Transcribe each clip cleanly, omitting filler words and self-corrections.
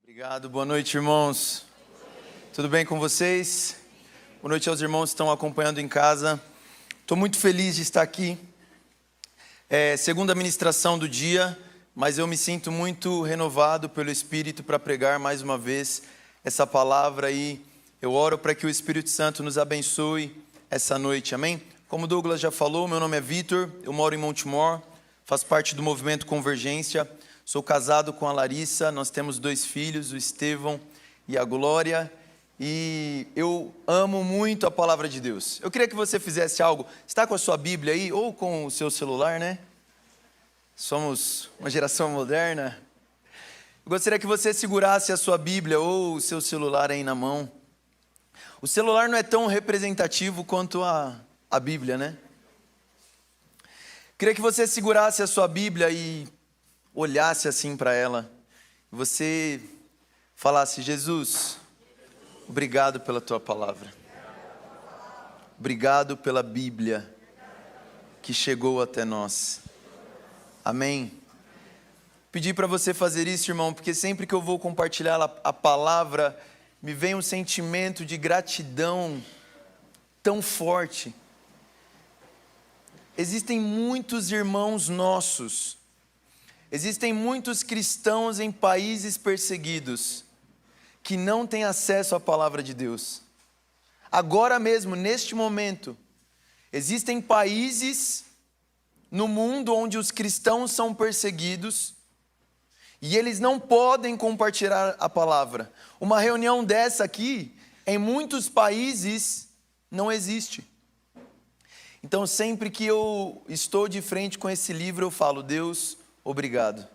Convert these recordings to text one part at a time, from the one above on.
Obrigado, boa noite, irmãos. Tudo bem com vocês? Boa noite aos irmãos que estão acompanhando em casa. Estou muito feliz de estar aqui. Segunda ministração do dia, mas eu me sinto muito renovado pelo Espírito para pregar mais uma vez essa palavra e eu oro para que o Espírito Santo nos abençoe essa noite, amém? Como o Douglas já falou, meu nome é Vitor, eu moro em Montemor, faço parte do movimento Convergência. Sou casado com a Larissa, nós temos 2 filhos, o Estevão e a Glória, e eu amo muito a palavra de Deus. Eu queria que você fizesse algo, está com a sua Bíblia aí, ou com o seu celular, né? Somos uma geração moderna. Eu gostaria que você segurasse a sua Bíblia ou o seu celular aí na mão. O celular não é tão representativo quanto a Bíblia, né? Eu queria que você segurasse a sua Bíblia e olhasse assim para ela, e você falasse: Jesus, obrigado pela tua palavra, obrigado pela Bíblia que chegou até nós, amém? Pedi para você fazer isso, irmão, porque sempre que eu vou compartilhar a palavra, me vem um sentimento de gratidão tão forte. Existem muitos irmãos nossos, existem muitos cristãos em países perseguidos que não têm acesso à palavra de Deus. Agora mesmo, neste momento, existem países no mundo onde os cristãos são perseguidos e eles não podem compartilhar a palavra. Uma reunião dessa aqui, em muitos países, não existe. Então, sempre que eu estou de frente com esse livro, eu falo: Deus, obrigado.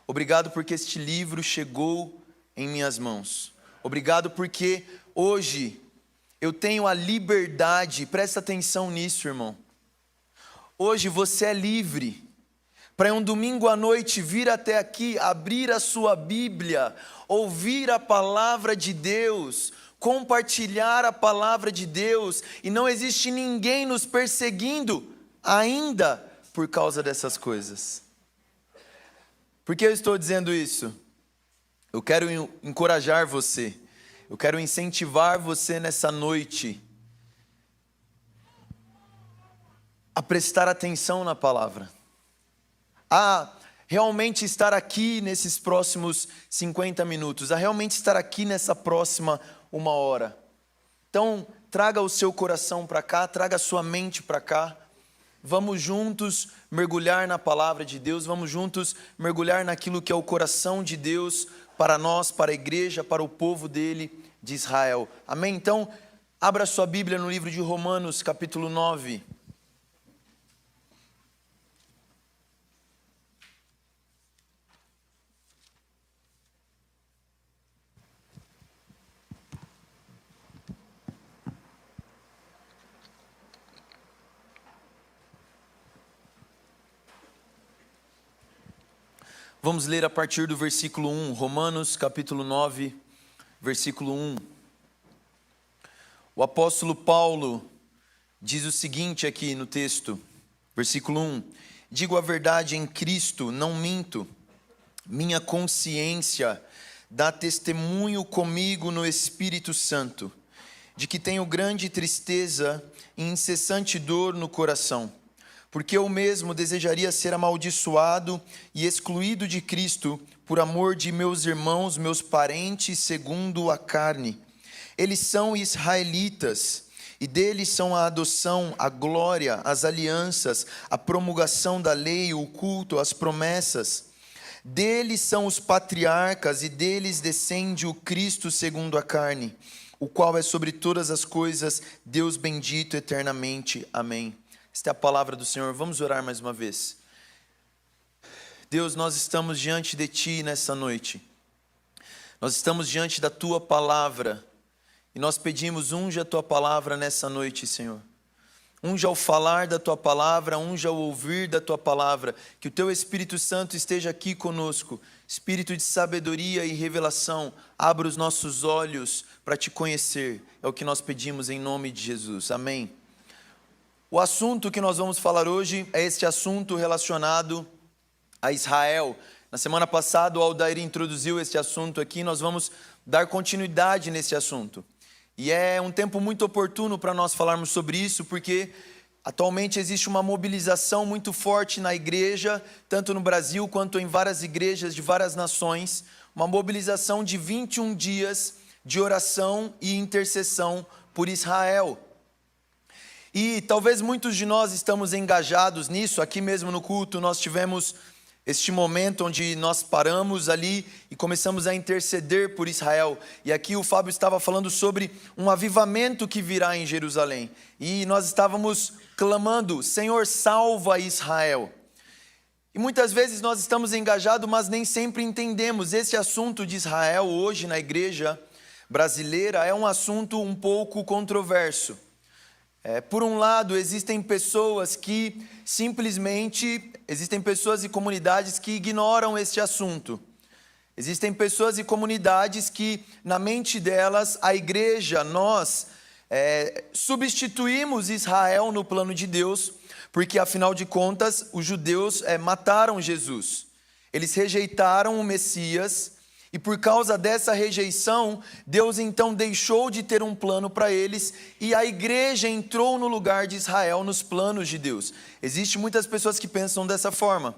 Obrigado porque este livro chegou em minhas mãos. Obrigado porque hoje eu tenho a liberdade, presta atenção nisso, irmão. Hoje você é livre para um domingo à noite vir até aqui, abrir a sua Bíblia, ouvir a palavra de Deus, compartilhar a palavra de Deus, e não existe ninguém nos perseguindo ainda por causa dessas coisas. Por que eu estou dizendo isso? Eu quero encorajar você, eu quero incentivar você nessa noite a prestar atenção na palavra, a realmente estar aqui nesses próximos 50 minutos, a realmente estar aqui nessa próxima 1 hora. Então, traga o seu coração para cá, traga a sua mente para cá. Vamos juntos mergulhar na palavra de Deus, vamos juntos mergulhar naquilo que é o coração de Deus para nós, para a igreja, para o povo dele, de Israel. Amém? Então, abra sua Bíblia no livro de Romanos, capítulo 9. Vamos ler a partir do versículo 1, Romanos capítulo 9, versículo 1. O apóstolo Paulo diz o seguinte aqui no texto, versículo 1. Digo a verdade em Cristo, não minto. Minha consciência dá testemunho comigo no Espírito Santo, de que tenho grande tristeza e incessante dor no coração. Porque eu mesmo desejaria ser amaldiçoado e excluído de Cristo por amor de meus irmãos, meus parentes segundo a carne. Eles são israelitas, e deles são a adoção, a glória, as alianças, a promulgação da lei, o culto, as promessas. Deles são os patriarcas, e deles descende o Cristo segundo a carne, o qual é sobre todas as coisas, Deus bendito eternamente. Amém. Esta é a palavra do Senhor. Vamos orar mais uma vez. Deus, nós estamos diante de Ti nessa noite. Nós estamos diante da Tua palavra. E nós pedimos: unja a Tua palavra nessa noite, Senhor. Unja ao falar da Tua palavra, unja ao ouvir da Tua palavra. Que o Teu Espírito Santo esteja aqui conosco. Espírito de sabedoria e revelação. Abra os nossos olhos para Te conhecer. É o que nós pedimos em nome de Jesus. Amém. O assunto que nós vamos falar hoje é este assunto relacionado a Israel. Na semana passada, o Aldair introduziu este assunto aqui, nós vamos dar continuidade nesse assunto. E é um tempo muito oportuno para nós falarmos sobre isso, porque atualmente existe uma mobilização muito forte na igreja, tanto no Brasil quanto em várias igrejas de várias nações, uma mobilização de 21 dias de oração e intercessão por Israel. E talvez muitos de nós estamos engajados nisso. Aqui mesmo no culto nós tivemos este momento onde nós paramos ali e começamos a interceder por Israel. E aqui o Fábio estava falando sobre um avivamento que virá em Jerusalém. E nós estávamos clamando: Senhor, salva Israel. E muitas vezes nós estamos engajados, mas nem sempre entendemos. Esse assunto de Israel hoje na igreja brasileira é um assunto um pouco controverso. Por um lado, existem pessoas e comunidades que ignoram este assunto. Existem pessoas e comunidades que, na mente delas, a igreja, nós substituímos Israel no plano de Deus, porque, afinal de contas, os judeus mataram Jesus. Eles rejeitaram o Messias. E por causa dessa rejeição, Deus então deixou de ter um plano para eles e a igreja entrou no lugar de Israel nos planos de Deus. Existem muitas pessoas que pensam dessa forma.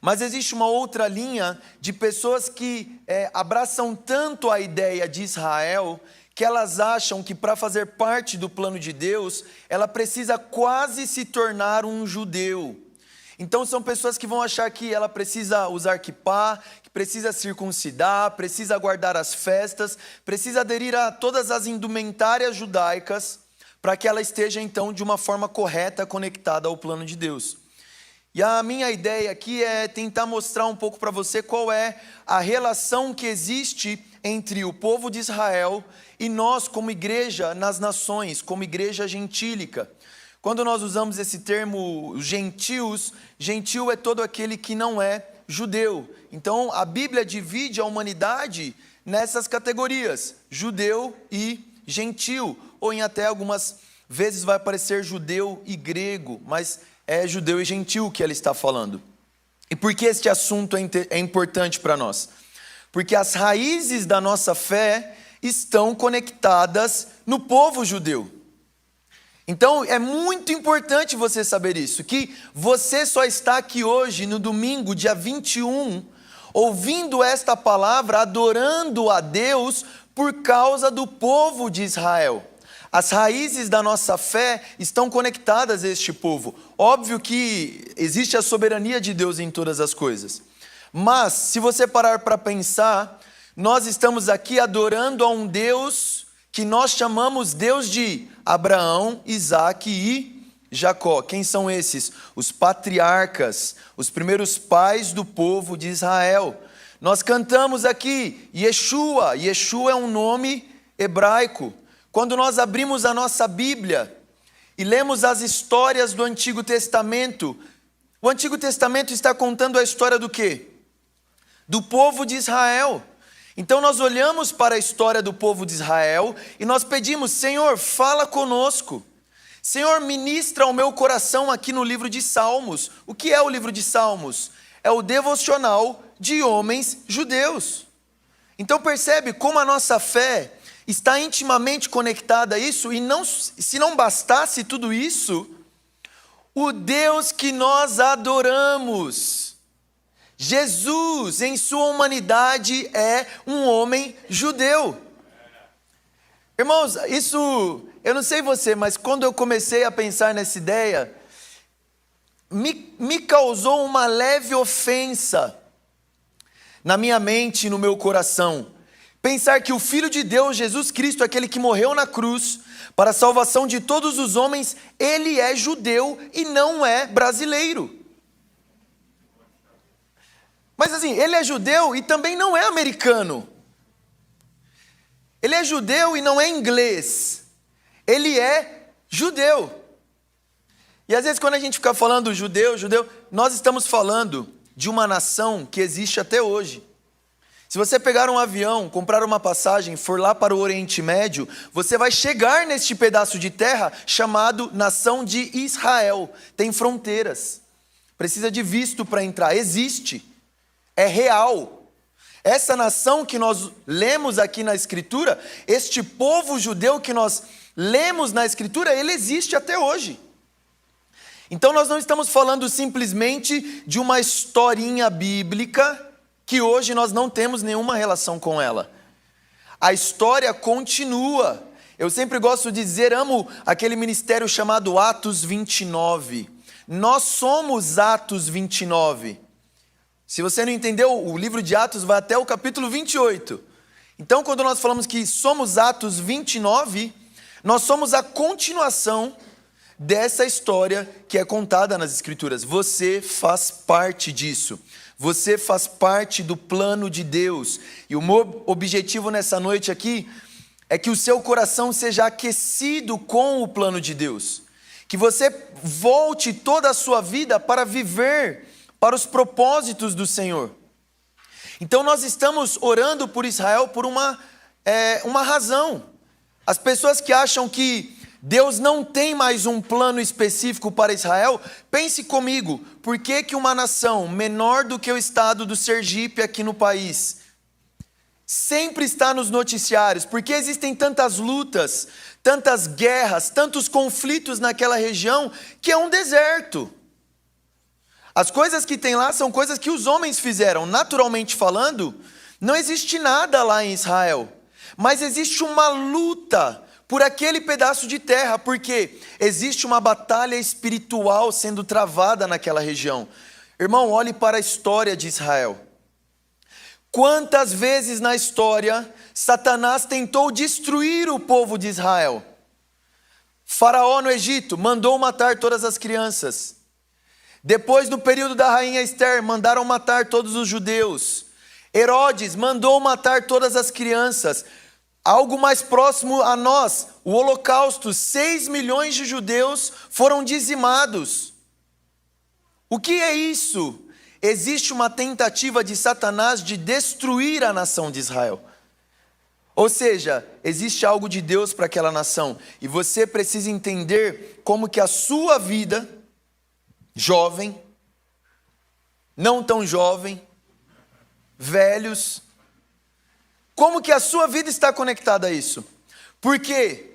Mas existe uma outra linha de pessoas que abraçam tanto a ideia de Israel que elas acham que para fazer parte do plano de Deus, ela precisa quase se tornar um judeu. Então são pessoas que vão achar que ela precisa usar quipá, que precisa circuncidar, precisa guardar as festas, precisa aderir a todas as indumentárias judaicas para que ela esteja então de uma forma correta, conectada ao plano de Deus. E a minha ideia aqui é tentar mostrar um pouco para você qual é a relação que existe entre o povo de Israel e nós como igreja nas nações, como igreja gentílica. Quando nós usamos esse termo gentios, gentil é todo aquele que não é judeu. Então, a Bíblia divide a humanidade nessas categorias, judeu e gentil. Ou em até algumas vezes vai aparecer judeu e grego, mas é judeu e gentil que ela está falando. E por que este assunto é importante para nós? Porque as raízes da nossa fé estão conectadas no povo judeu. Então, é muito importante você saber isso, que você só está aqui hoje, no domingo, dia 21, ouvindo esta palavra, adorando a Deus por causa do povo de Israel. As raízes da nossa fé estão conectadas a este povo. Óbvio que existe a soberania de Deus em todas as coisas. Mas, se você parar para pensar, nós estamos aqui adorando a um Deus que nós chamamos Deus de Abraão, Isaque e Jacó. Quem são esses? Os patriarcas, os primeiros pais do povo de Israel. Nós cantamos aqui Yeshua. Yeshua é um nome hebraico. Quando nós abrimos a nossa Bíblia e lemos as histórias do Antigo Testamento, o Antigo Testamento está contando a história do quê? Do povo de Israel. Então nós olhamos para a história do povo de Israel e nós pedimos: Senhor, fala conosco. Senhor, ministra ao meu coração aqui no livro de Salmos. O que é o livro de Salmos? É o devocional de homens judeus. Então percebe como a nossa fé está intimamente conectada a isso, e se não bastasse tudo isso, o Deus que nós adoramos, Jesus, em sua humanidade, é um homem judeu. Irmãos, isso, eu não sei você, mas quando eu comecei a pensar nessa ideia, me causou uma leve ofensa na minha mente e no meu coração. Pensar que o Filho de Deus, Jesus Cristo, aquele que morreu na cruz para a salvação de todos os homens, ele é judeu e não é brasileiro. Mas assim, ele é judeu e também não é americano. Ele é judeu e não é inglês. Ele é judeu. E às vezes quando a gente fica falando judeu, nós estamos falando de uma nação que existe até hoje. Se você pegar um avião, comprar uma passagem, for lá para o Oriente Médio, você vai chegar neste pedaço de terra chamado Nação de Israel. Tem fronteiras. Precisa de visto para entrar. Existe. é real. Essa nação que nós lemos aqui na Escritura, este povo judeu que nós lemos na Escritura, ele existe até hoje. Então nós não estamos falando simplesmente de uma historinha bíblica que hoje nós não temos nenhuma relação com ela. A história continua. Eu sempre gosto de dizer, amo aquele ministério chamado Atos 29. Nós somos Atos 29. Se você não entendeu, o livro de Atos vai até o capítulo 28. Então, quando nós falamos que somos Atos 29, nós somos a continuação dessa história que é contada nas Escrituras. Você faz parte disso. Você faz parte do plano de Deus. E o meu objetivo nessa noite aqui é que o seu coração seja aquecido com o plano de Deus. Que você volte toda a sua vida para viver para os propósitos do Senhor. Então nós estamos orando por Israel por uma razão. As pessoas que acham que Deus não tem mais um plano específico para Israel, pense comigo, por que uma nação menor do que o estado do Sergipe aqui no país sempre está nos noticiários? Porque existem tantas lutas, tantas guerras, tantos conflitos naquela região que é um deserto. As coisas que tem lá são coisas que os homens fizeram. Naturalmente falando, não existe nada lá em Israel, mas existe uma luta por aquele pedaço de terra, porque existe uma batalha espiritual sendo travada naquela região. Irmão, olhe para a história de Israel. Quantas vezes na história Satanás tentou destruir o povo de Israel? Faraó no Egito mandou matar todas as crianças. Depois, no período da rainha Esther, mandaram matar todos os judeus. Herodes mandou matar todas as crianças. Algo mais próximo a nós, o Holocausto, 6 milhões de judeus foram dizimados. O que é isso? Existe uma tentativa de Satanás de destruir a nação de Israel. Ou seja, existe algo de Deus para aquela nação. E você precisa entender como que a sua vida, jovem, não tão jovem, velhos, como que a sua vida está conectada a isso? Porque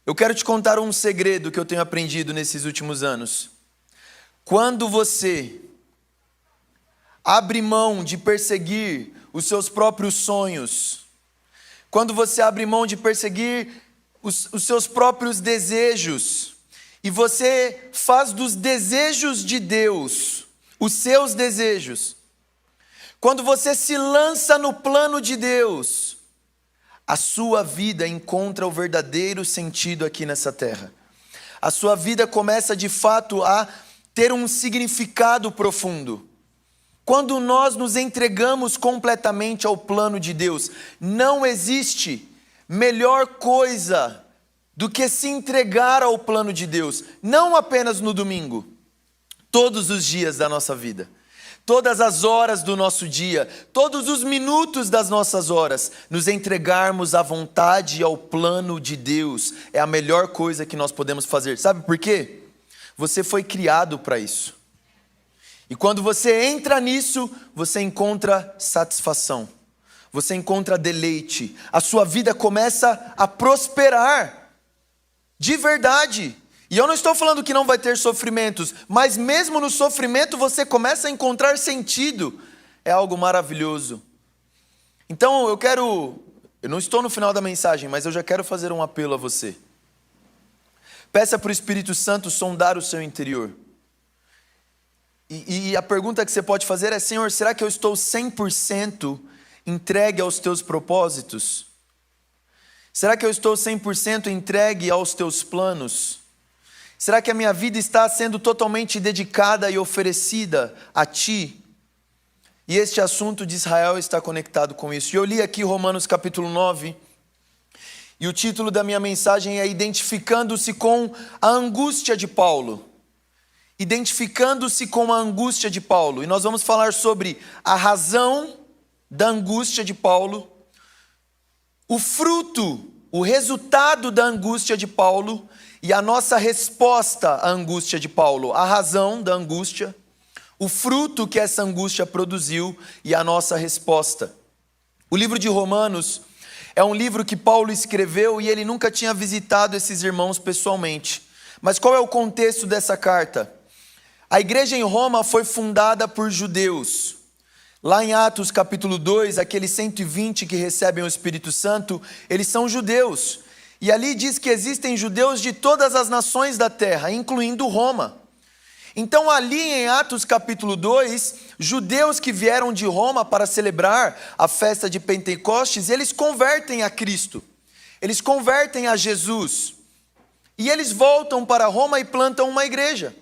eu quero te contar um segredo que eu tenho aprendido nesses últimos anos. Quando você abre mão de perseguir os seus próprios sonhos, quando você abre mão de perseguir os seus próprios desejos, e você faz dos desejos de Deus os seus desejos, quando você se lança no plano de Deus, a sua vida encontra o verdadeiro sentido aqui nessa terra. A sua vida começa de fato a ter um significado profundo. Quando nós nos entregamos completamente ao plano de Deus, não existe melhor coisa do que se entregar ao plano de Deus, não apenas no domingo, todos os dias da nossa vida. Todas as horas do nosso dia, todos os minutos das nossas horas, nos entregarmos à vontade e ao plano de Deus, é a melhor coisa que nós podemos fazer. Sabe por quê? Você foi criado para isso. E quando você entra nisso, você encontra satisfação, você encontra deleite, a sua vida começa a prosperar, de verdade. E eu não estou falando que não vai ter sofrimentos, mas mesmo no sofrimento você começa a encontrar sentido. É algo maravilhoso. Então eu não estou no final da mensagem, mas eu já quero fazer um apelo a você. Peça para o Espírito Santo sondar o seu interior. E a pergunta que você pode fazer é: Senhor, será que eu estou 100% entregue aos teus propósitos? Será que eu estou 100% entregue aos teus planos? Será que a minha vida está sendo totalmente dedicada e oferecida a Ti? E este assunto de Israel está conectado com isso. E eu li aqui Romanos capítulo 9, e o título da minha mensagem é Identificando-se com a Angústia de Paulo. Identificando-se com a angústia de Paulo. E nós vamos falar sobre a razão da angústia de Paulo, o fruto, o resultado da angústia de Paulo, e a nossa resposta à angústia de Paulo, a razão da angústia, o fruto que essa angústia produziu e a nossa resposta. O livro de Romanos é um livro que Paulo escreveu e ele nunca tinha visitado esses irmãos pessoalmente. Mas qual é o contexto dessa carta? A igreja em Roma foi fundada por judeus. Lá em Atos capítulo 2, aqueles 120 que recebem o Espírito Santo, eles são judeus. E ali diz que existem judeus de todas as nações da terra, incluindo Roma. Então ali em Atos capítulo 2, judeus que vieram de Roma para celebrar a festa de Pentecostes, eles convertem a Cristo. Eles convertem a Jesus. E eles voltam para Roma e plantam uma igreja.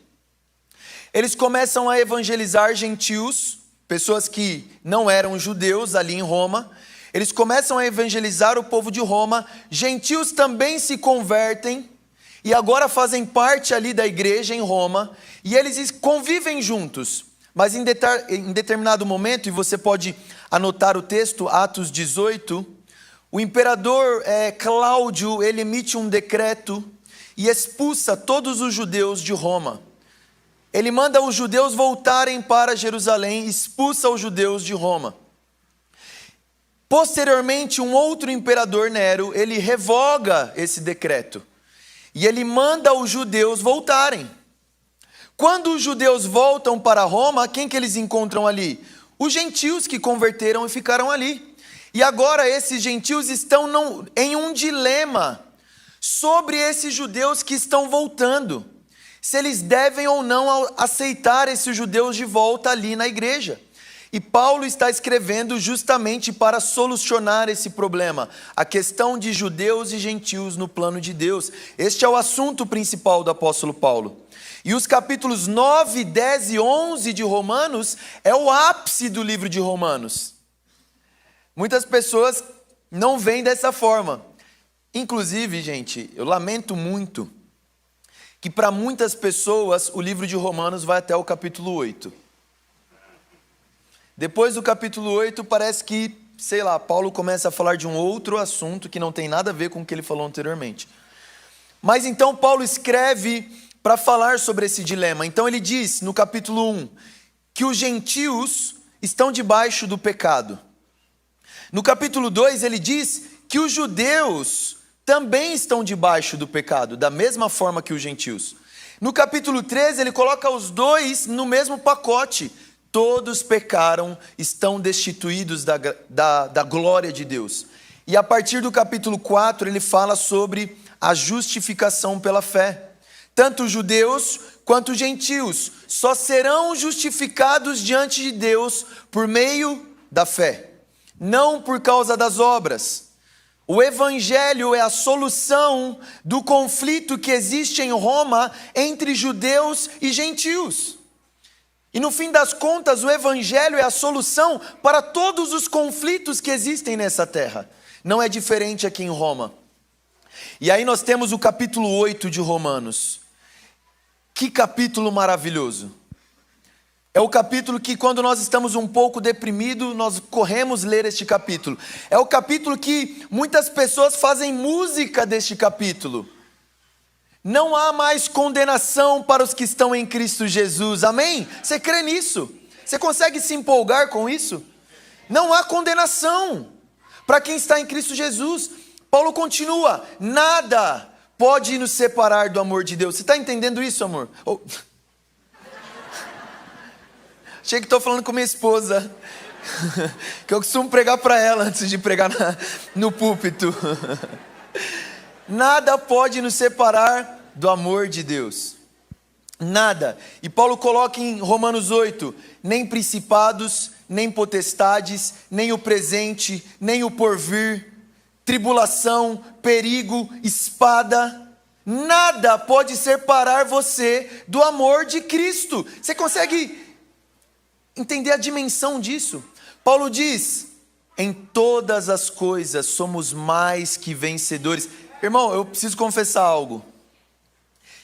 Eles começam a evangelizar gentios, pessoas que não eram judeus ali em Roma. Eles começam a evangelizar o povo de Roma. Gentios também se convertem e agora fazem parte ali da igreja em Roma. E eles convivem juntos. Mas em determinado momento, e você pode anotar o texto, Atos 18, o imperador Cláudio, ele emite um decreto e expulsa todos os judeus de Roma. Ele manda os judeus voltarem para Jerusalém, expulsa os judeus de Roma. Posteriormente, um outro imperador, Nero, ele revoga esse decreto. E ele manda os judeus voltarem. Quando os judeus voltam para Roma, quem que eles encontram ali? Os gentios que converteram e ficaram ali. E agora esses gentios estão em um dilema sobre esses judeus que estão voltando. Se eles devem ou não aceitar esses judeus de volta ali na igreja. E Paulo está escrevendo justamente para solucionar esse problema, a questão de judeus e gentios no plano de Deus. Este é o assunto principal do apóstolo Paulo. E os capítulos 9, 10 e 11 de Romanos é o ápice do livro de Romanos. Muitas pessoas não veem dessa forma. Inclusive, gente, eu lamento muito que para muitas pessoas o livro de Romanos vai até o capítulo 8. Depois do capítulo 8 parece que, sei lá, Paulo começa a falar de um outro assunto que não tem nada a ver com o que ele falou anteriormente. Mas então Paulo escreve para falar sobre esse dilema. Então ele diz no capítulo 1 que os gentios estão debaixo do pecado. No capítulo 2 ele diz que os judeus também estão debaixo do pecado, da mesma forma que os gentios. No capítulo 13, ele coloca os dois no mesmo pacote. Todos pecaram, estão destituídos da glória de Deus. E a partir do capítulo 4, ele fala sobre a justificação pela fé. Tanto os judeus quanto os gentios só serão justificados diante de Deus por meio da fé, não por causa das obras. O evangelho é a solução do conflito que existe em Roma entre judeus e gentios. E no fim das contas, o evangelho é a solução para todos os conflitos que existem nessa terra. Não é diferente aqui em Roma. E aí nós temos o capítulo 8 de Romanos. Que capítulo maravilhoso. É o capítulo que, quando nós estamos um pouco deprimidos, nós corremos ler este capítulo. É o capítulo que muitas pessoas fazem música deste capítulo. Não há mais condenação para os que estão em Cristo Jesus. Amém? Você crê nisso? Você consegue se empolgar com isso? Não há condenação para quem está em Cristo Jesus. Paulo continua: nada pode nos separar do amor de Deus. Você está entendendo isso, amor? Achei que estou falando com minha esposa, que eu costumo pregar para ela antes de pregar no púlpito. Nada pode nos separar do amor de Deus. Nada. E Paulo coloca em Romanos 8, nem principados, nem potestades, nem o presente, nem o porvir, tribulação, perigo, espada. Nada pode separar você do amor de Cristo. Você consegue entender a dimensão disso? Paulo diz: em todas as coisas somos mais que vencedores. Irmão, eu preciso confessar algo.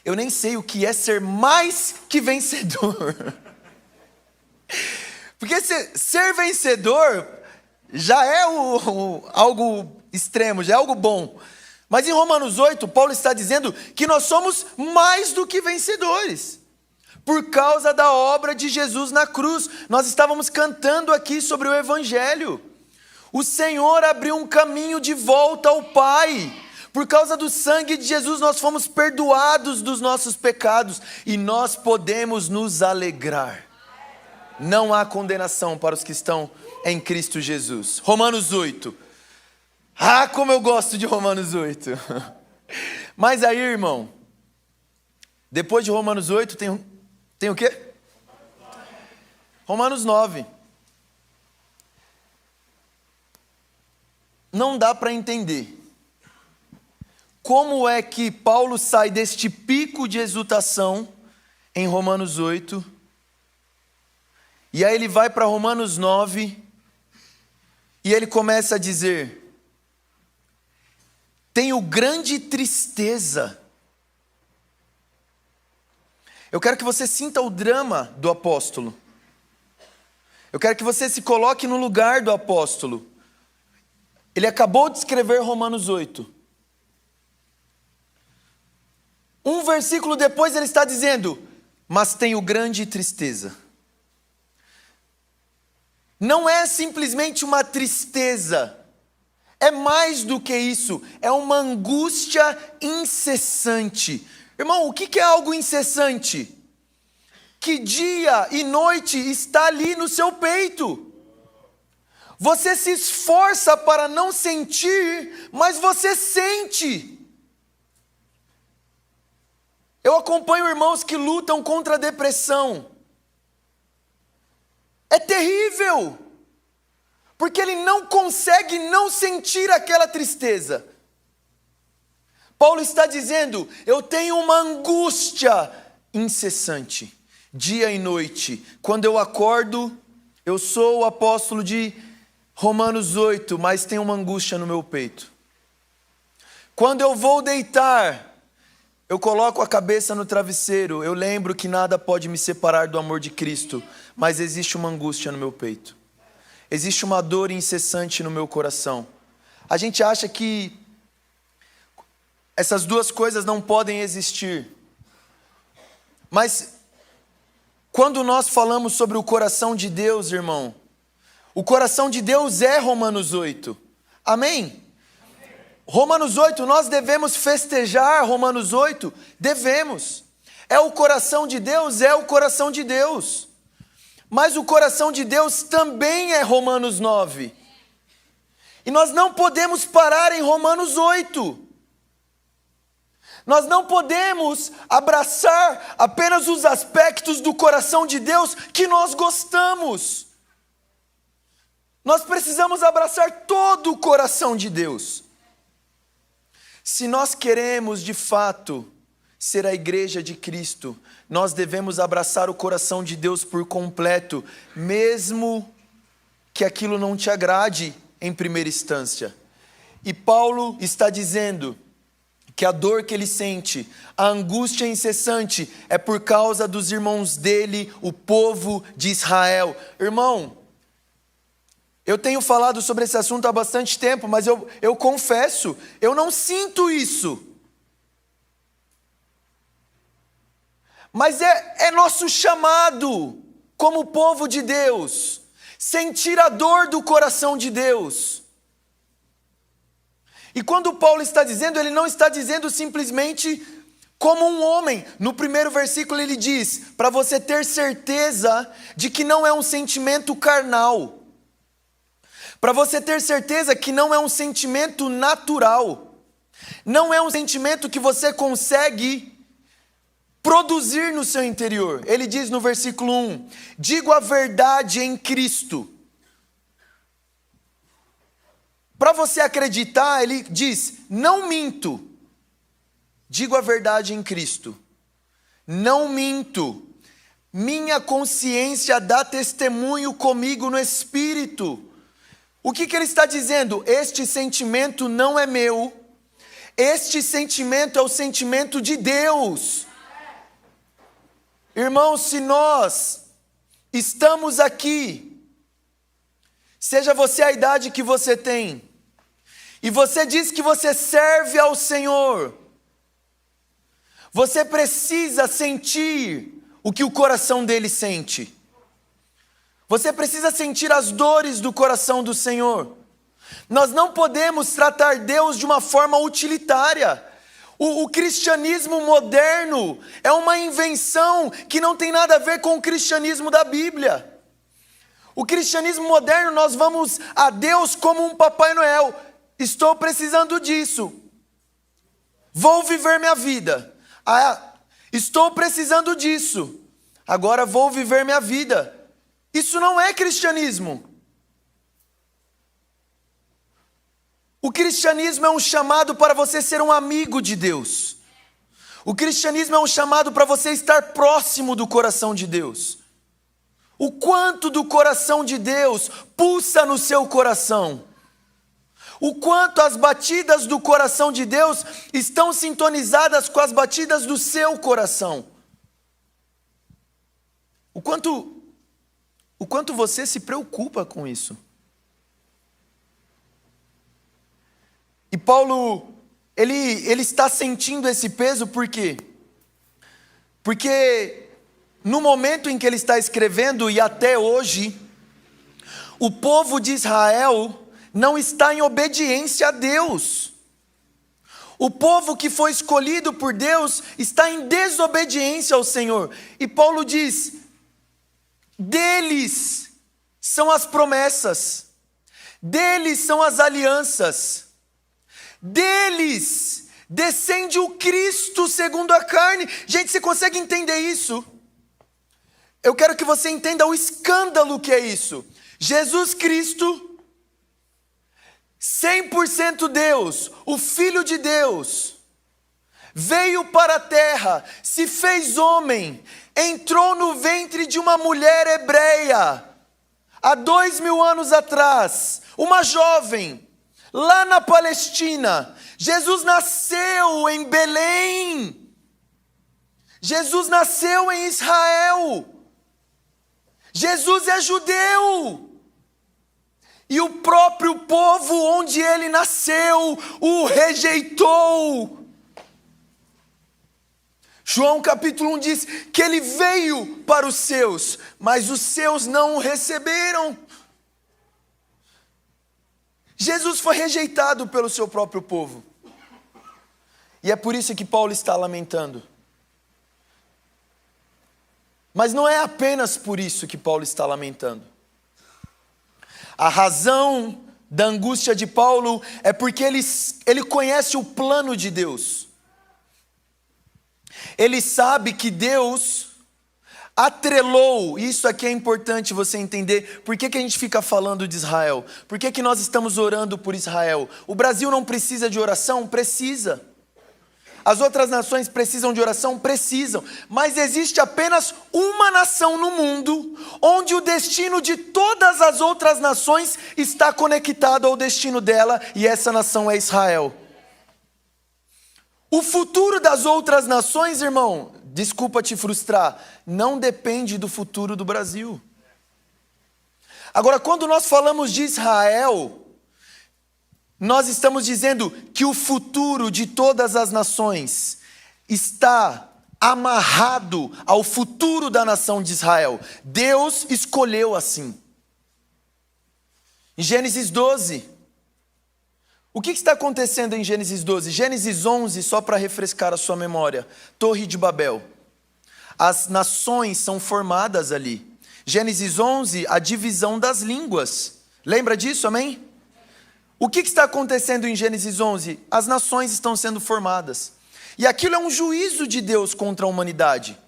Eu nem sei o que é ser mais que vencedor. Porque ser vencedor já é algo extremo, já é algo bom. Mas em Romanos 8, Paulo está dizendo que nós somos mais do que vencedores. por causa da obra de Jesus na cruz. Nós estávamos cantando aqui sobre o Evangelho. O Senhor abriu um caminho de volta ao Pai. Por causa do sangue de Jesus, nós fomos perdoados dos nossos pecados e nós podemos nos alegrar. Não há condenação para os que estão em Cristo Jesus. Romanos 8. Ah, como eu gosto de Romanos 8. Mas aí, irmão, depois de Romanos 8 tem o quê? Romanos 9. Não dá para entender como é que Paulo sai deste pico de exultação em Romanos 8, e aí ele vai para Romanos 9, e ele começa a dizer: tenho grande tristeza. Eu quero que você sinta o drama do apóstolo. Eu quero que você se coloque no lugar do apóstolo. Ele acabou de escrever Romanos 8. Um versículo depois ele está dizendo: mas tenho grande tristeza. Não é simplesmente uma tristeza, é mais do que isso, é uma angústia incessante. Irmão, o que é algo incessante? Que dia e noite está ali no seu peito. Você se esforça para não sentir, mas você sente. Eu acompanho irmãos que lutam contra a depressão. É terrível, porque ele não consegue não sentir aquela tristeza. Paulo está dizendo: eu tenho uma angústia incessante, dia e noite. Quando eu acordo, eu sou o apóstolo de Romanos 8, mas tenho uma angústia no meu peito. Quando eu vou deitar, eu coloco a cabeça no travesseiro, eu lembro que nada pode me separar do amor de Cristo, mas existe uma angústia no meu peito. Existe uma dor incessante no meu coração. A gente acha que essas duas coisas não podem existir. Mas quando nós falamos sobre o coração de Deus, irmão, o coração de Deus é Romanos 8. Amém? Romanos 8, nós devemos festejar Romanos 8? Devemos. É o coração de Deus? É o coração de Deus. Mas o coração de Deus também é Romanos 9. E nós não podemos parar em Romanos 8. Nós não podemos abraçar apenas os aspectos do coração de Deus que nós gostamos. Nós precisamos abraçar todo o coração de Deus. Se nós queremos de fato ser a igreja de Cristo, nós devemos abraçar o coração de Deus por completo, mesmo que aquilo não te agrade em primeira instância. E Paulo está dizendo que a dor que ele sente, a angústia incessante, é por causa dos irmãos dele, o povo de Israel. Irmão, eu tenho falado sobre esse assunto há bastante tempo, mas eu confesso, eu não sinto isso. Mas é nosso chamado, como povo de Deus, sentir a dor do coração de Deus. E quando Paulo está dizendo, ele não está dizendo simplesmente como um homem. No primeiro versículo ele diz, para você ter certeza de que não é um sentimento carnal. Para você ter certeza que não é um sentimento natural. Não é um sentimento que você consegue produzir no seu interior. Ele diz no versículo 1, digo a verdade em Cristo. Para você acreditar, ele diz, não minto. Digo a verdade em Cristo. Não minto. Minha consciência dá testemunho comigo no Espírito. O que ele está dizendo? Este sentimento não é meu. Este sentimento é o sentimento de Deus. Irmãos, se nós estamos aqui, seja você a idade que você tem, e você diz que você serve ao Senhor, você precisa sentir o que o coração dele sente. Você precisa sentir as dores do coração do Senhor. Nós não podemos tratar Deus de uma forma utilitária. O cristianismo moderno é uma invenção que não tem nada a ver com o cristianismo da Bíblia. O cristianismo moderno, nós vamos a Deus como um Papai Noel. Estou precisando disso. Vou viver minha vida. Estou precisando disso. Agora vou viver minha vida. Isso não é cristianismo. O cristianismo é um chamado para você ser um amigo de Deus. O cristianismo é um chamado para você estar próximo do coração de Deus. O quanto do coração de Deus pulsa no seu coração. O quanto as batidas do coração de Deus estão sintonizadas com as batidas do seu coração. O quanto você se preocupa com isso. E Paulo, ele está sentindo esse peso por quê? Porque no momento em que ele está escrevendo e até hoje, o povo de Israel não está em obediência a Deus. O povo que foi escolhido por Deus está em desobediência ao Senhor. E Paulo diz: deles são as promessas, deles são as alianças, deles descende o Cristo segundo a carne. Gente, você consegue entender isso? Eu quero que você entenda o escândalo que é isso. Jesus Cristo, 100% Deus, o Filho de Deus, veio para a terra, se fez homem, entrou no ventre de uma mulher hebreia, há 2000 anos atrás, uma jovem, lá na Palestina. Jesus nasceu em Belém, Jesus nasceu em Israel, Jesus é judeu, e o próprio povo onde ele nasceu o rejeitou. João capítulo 1 diz que ele veio para os seus, mas os seus não o receberam. Jesus foi rejeitado pelo seu próprio povo. E é por isso que Paulo está lamentando. Mas não é apenas por isso que Paulo está lamentando. A razão da angústia de Paulo é porque ele conhece o plano de Deus. Ele sabe que Deus atrelou, isso aqui é importante você entender, por que a gente fica falando de Israel? Por que nós estamos orando por Israel? O Brasil não precisa de oração? Precisa. As outras nações precisam de oração? Precisam. Mas existe apenas uma nação no mundo, onde o destino de todas as outras nações está conectado ao destino dela, e essa nação é Israel. O futuro das outras nações, irmão, desculpa te frustrar, não depende do futuro do Brasil. Agora, quando nós falamos de Israel, nós estamos dizendo que o futuro de todas as nações está amarrado ao futuro da nação de Israel. Deus escolheu assim. Em Gênesis 12, o que está acontecendo em Gênesis 12? Gênesis 11, só para refrescar a sua memória, Torre de Babel. As nações são formadas ali. Gênesis 11, a divisão das línguas. Lembra disso, amém? O que está acontecendo em Gênesis 11? As nações estão sendo formadas. E aquilo é um juízo de Deus contra a humanidade.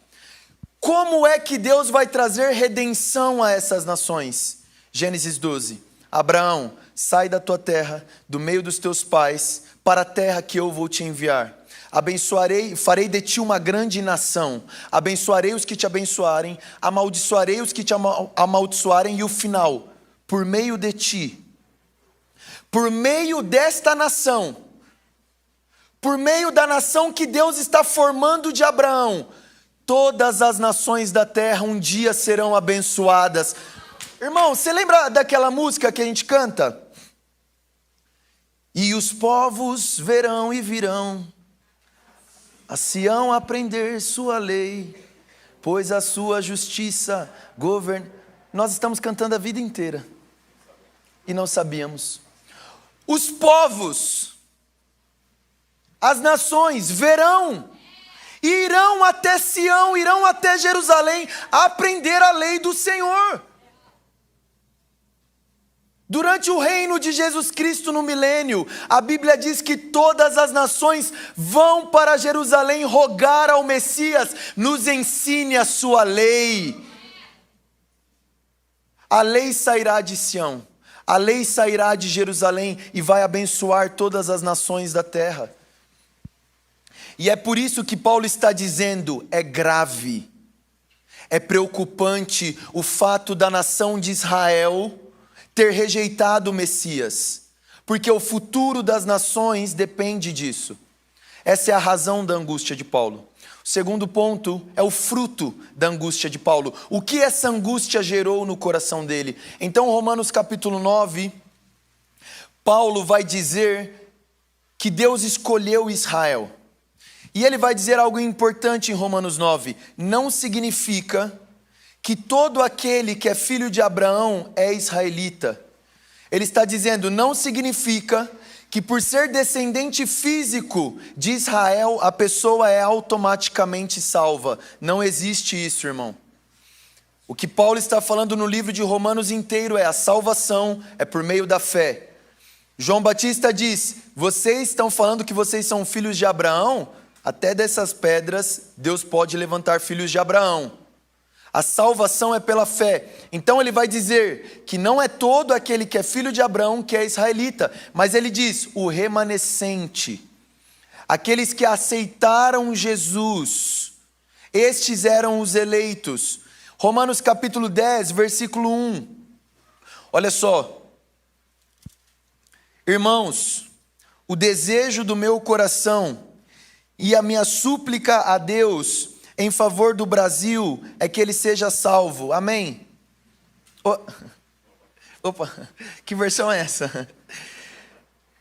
Como é que Deus vai trazer redenção a essas nações? Gênesis 12. Abraão, sai da tua terra, do meio dos teus pais, para a terra que eu vou te enviar. Abençoarei, farei de ti uma grande nação. Abençoarei os que te abençoarem, amaldiçoarei os que te amaldiçoarem, e o final, por meio de ti, por meio desta nação, por meio da nação que Deus está formando de Abraão, todas as nações da terra um dia serão abençoadas. Irmão, você lembra daquela música que a gente canta? E os povos verão e virão a Sião aprender sua lei, pois a sua justiça governa. Nós estamos cantando a vida inteira e não sabíamos. Os povos, as nações verão, irão até Sião, irão até Jerusalém aprender a lei do Senhor. Durante o reino de Jesus Cristo no milênio, a Bíblia diz que todas as nações vão para Jerusalém rogar ao Messias: nos ensine a sua lei. A lei sairá de Sião, a lei sairá de Jerusalém e vai abençoar todas as nações da terra. E é por isso que Paulo está dizendo: é grave, é preocupante o fato da nação de Israel ter rejeitado o Messias, porque o futuro das nações depende disso. Essa é a razão da angústia de Paulo. O segundo ponto é o fruto da angústia de Paulo. O que essa angústia gerou no coração dele? Então, Romanos capítulo 9, Paulo vai dizer que Deus escolheu Israel. E ele vai dizer algo importante em Romanos 9. Não significa que todo aquele que é filho de Abraão é israelita. Ele está dizendo, não significa que por ser descendente físico de Israel, a pessoa é automaticamente salva. Não existe isso, irmão. O que Paulo está falando no livro de Romanos inteiro é: a salvação é por meio da fé. João Batista diz: vocês estão falando que vocês são filhos de Abraão? Até dessas pedras, Deus pode levantar filhos de Abraão. A salvação é pela fé. Então ele vai dizer que não é todo aquele que é filho de Abraão que é israelita, mas ele diz: o remanescente, aqueles que aceitaram Jesus, estes eram os eleitos. Romanos capítulo 10, versículo 1. Olha só. Irmãos, o desejo do meu coração e a minha súplica a Deus em favor do Brasil é que ele seja salvo. Amém? Opa, que versão é essa?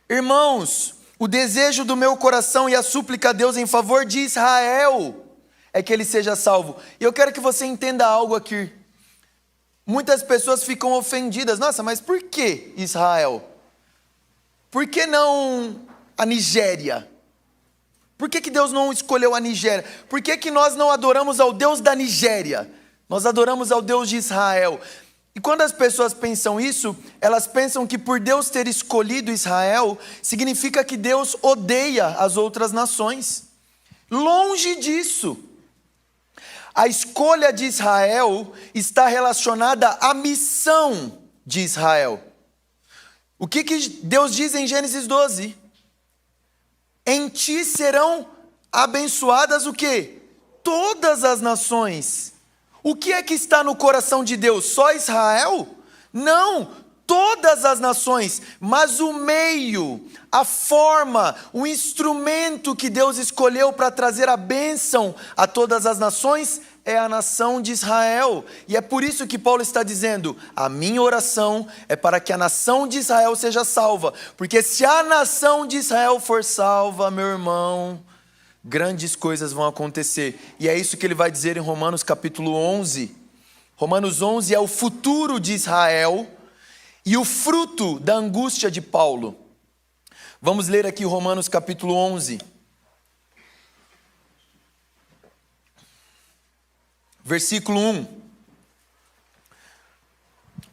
Irmãos, o desejo do meu coração e a súplica a Deus em favor de Israel é que ele seja salvo. E eu quero que você entenda algo aqui. Muitas pessoas ficam ofendidas. Nossa, mas por que Israel? Por que não a Nigéria? Por que Deus não escolheu a Nigéria? Por que nós não adoramos ao Deus da Nigéria? Nós adoramos ao Deus de Israel. E quando as pessoas pensam isso, elas pensam que por Deus ter escolhido Israel, significa que Deus odeia as outras nações. Longe disso. A escolha de Israel está relacionada à missão de Israel. O que Deus diz em Gênesis 12? Em ti serão abençoadas o quê? Todas as nações. O que é que está no coração de Deus? Só Israel? Não, todas as nações. Mas o meio, a forma, o instrumento que Deus escolheu para trazer a bênção a todas as nações é a nação de Israel. E é por isso que Paulo está dizendo: a minha oração é para que a nação de Israel seja salva. Porque se a nação de Israel for salva, meu irmão, grandes coisas vão acontecer. E é isso que ele vai dizer em Romanos capítulo 11. Romanos 11 é o futuro de Israel e o fruto da angústia de Paulo. Vamos ler aqui Romanos capítulo 11. Versículo 1.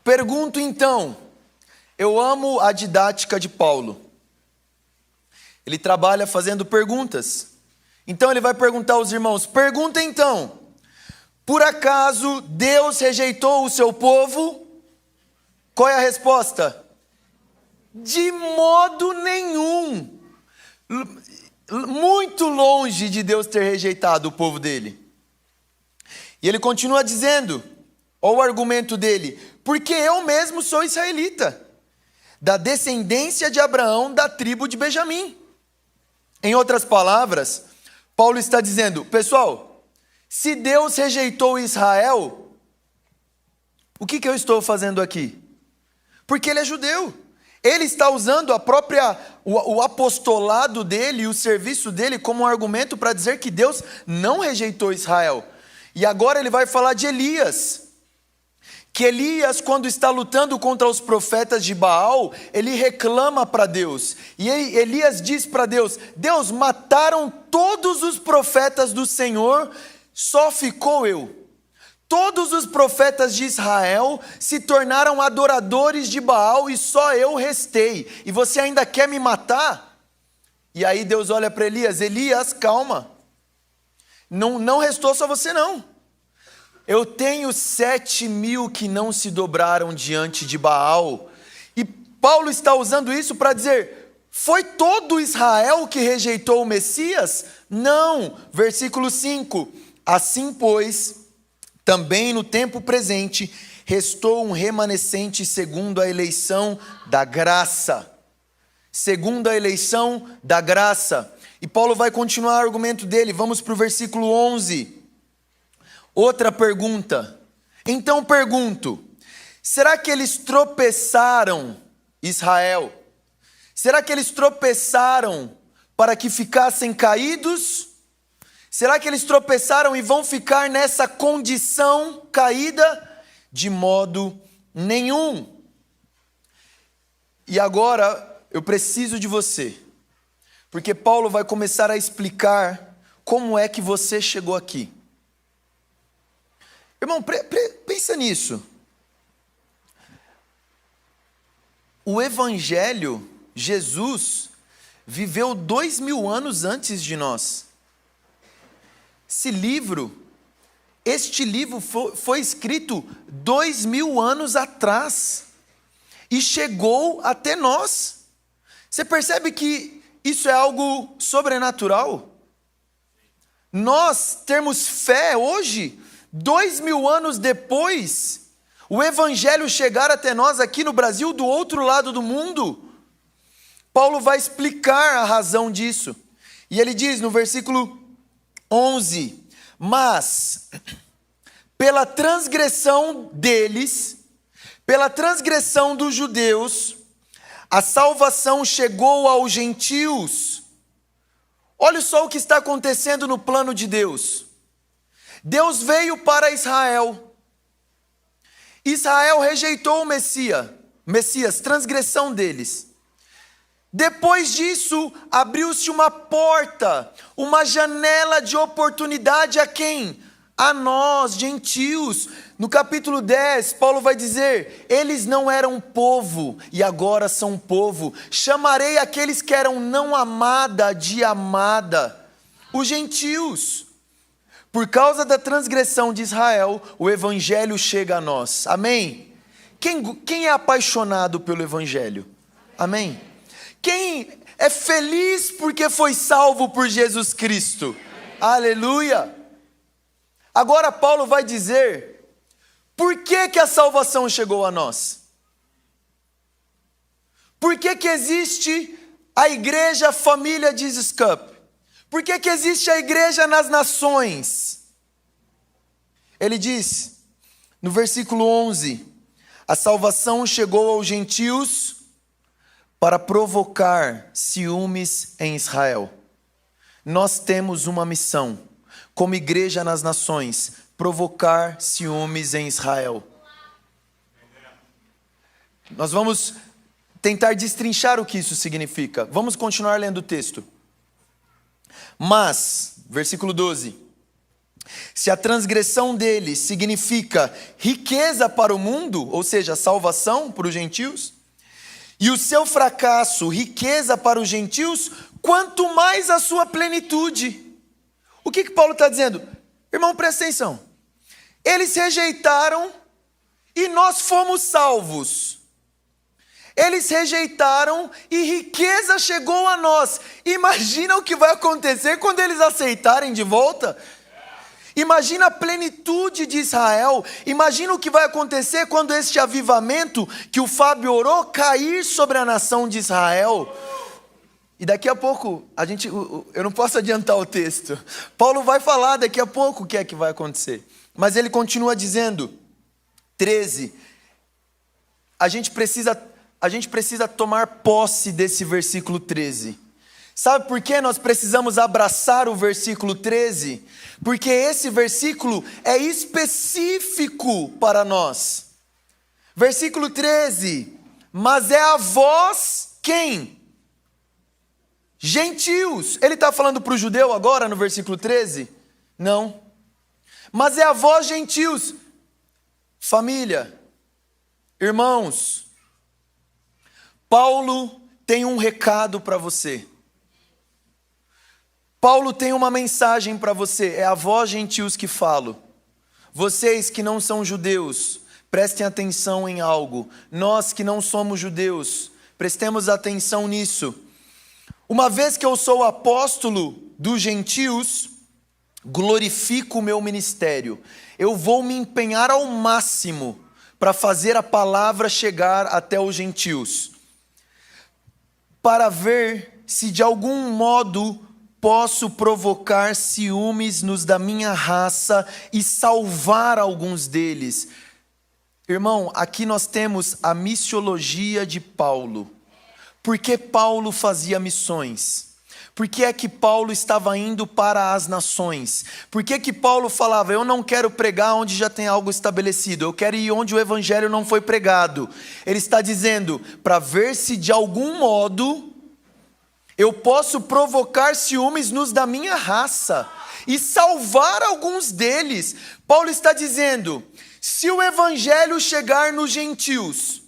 Pergunto então, eu amo a didática de Paulo. Ele trabalha fazendo perguntas. Então ele vai perguntar aos irmãos: pergunta então, por acaso Deus rejeitou o seu povo? Qual é a resposta? De modo nenhum. Muito longe de Deus ter rejeitado o povo dele. E ele continua dizendo, olha o argumento dele: porque eu mesmo sou israelita, da descendência de Abraão, da tribo de Benjamim. Em outras palavras, Paulo está dizendo: pessoal, se Deus rejeitou Israel, o que eu estou fazendo aqui? Porque ele é judeu. Ele está usando o apostolado dele e o serviço dele como um argumento para dizer que Deus não rejeitou Israel. E agora ele vai falar de Elias. Que Elias, quando está lutando contra os profetas de Baal, ele reclama para Deus. E Elias diz para Deus: Deus, mataram todos os profetas do Senhor, só ficou eu. Todos os profetas de Israel se tornaram adoradores de Baal e só eu restei. E você ainda quer me matar? E aí Deus olha para Elias: Elias, calma. Não restou só você não. Eu tenho 7.000 que não se dobraram diante de Baal. E Paulo está usando isso para dizer: foi todo Israel que rejeitou o Messias? Não. Versículo 5. Assim, pois, também no tempo presente, restou um remanescente segundo a eleição da graça. Segundo a eleição da graça. E Paulo vai continuar o argumento dele. Vamos para o versículo 11. Outra pergunta. Então pergunto: será que eles tropeçaram, Israel? Será que eles tropeçaram para que ficassem caídos? Será que eles tropeçaram e vão ficar nessa condição caída? De modo nenhum. E agora eu preciso de você, porque Paulo vai começar a explicar como é que você chegou aqui. Irmão, pensa nisso. O Evangelho, Jesus, viveu 2.000 anos antes de nós. Este livro foi escrito 2.000 anos atrás e chegou até nós. Você percebe que isso é algo sobrenatural? Nós termos fé hoje, 2.000 anos depois, o Evangelho chegar até nós aqui no Brasil, do outro lado do mundo. Paulo vai explicar a razão disso. E ele diz no versículo 11: mas, pela transgressão deles, pela transgressão dos judeus, a salvação chegou aos gentios. Olha só o que está acontecendo no plano de Deus. Deus veio para Israel. Israel rejeitou o Messias, transgressão deles. Depois disso, abriu-se uma porta, uma janela de oportunidade a quem? A nós, gentios. No capítulo 10, Paulo vai dizer: eles não eram povo e agora são povo. Chamarei aqueles que eram não amada de amada, os gentios. Por causa da transgressão de Israel, o Evangelho chega a nós. Amém? Quem é apaixonado pelo Evangelho? Amém? Quem é feliz porque foi salvo por Jesus Cristo? Aleluia! Agora Paulo vai dizer, por que a salvação chegou a nós? Por que existe a igreja Família Jesus Cup? Por que existe a igreja nas nações? Ele diz, no versículo 11, a salvação chegou aos gentios para provocar ciúmes em Israel. Nós temos uma missão, como igreja nas nações, provocar ciúmes em Israel. Nós vamos tentar destrinchar o que isso significa. Vamos continuar lendo o texto. Mas, versículo 12, se a transgressão deles significa riqueza para o mundo, ou seja, salvação para os gentios, e o seu fracasso, riqueza para os gentios, quanto mais a sua plenitude. O que Paulo está dizendo? Irmão, presta atenção. Eles rejeitaram e nós fomos salvos. Eles rejeitaram e riqueza chegou a nós. Imagina o que vai acontecer quando eles aceitarem de volta. Imagina a plenitude de Israel. Imagina o que vai acontecer quando este avivamento que o Fábio orou cair sobre a nação de Israel. E daqui a pouco, eu não posso adiantar o texto. Paulo vai falar daqui a pouco o que é que vai acontecer. Mas ele continua dizendo, 13, a gente precisa tomar posse desse versículo 13. Sabe por que nós precisamos abraçar o versículo 13? Porque esse versículo é específico para nós. Versículo 13: mas é a vós quem? Gentios. Ele está falando para o judeu agora no versículo 13? Não. Mas é a vós gentios. Família, irmãos, Paulo tem um recado para você. Paulo tem uma mensagem para você. É a vós gentios que falo. Vocês que não são judeus, prestem atenção em algo. Nós que não somos judeus, prestemos atenção nisso. Uma vez que eu sou apóstolo dos gentios, glorifico o meu ministério. Eu vou me empenhar ao máximo para fazer a palavra chegar até os gentios, para ver se de algum modo posso provocar ciúmes nos da minha raça e salvar alguns deles. Irmão, aqui nós temos a missiologia de Paulo. Por que Paulo fazia missões? Por que é que Paulo estava indo para as nações? Por que que Paulo falava, eu não quero pregar onde já tem algo estabelecido, eu quero ir onde o evangelho não foi pregado? Ele está dizendo, para ver se de algum modo eu posso provocar ciúmes nos da minha raça e salvar alguns deles. Paulo está dizendo, se o evangelho chegar nos gentios,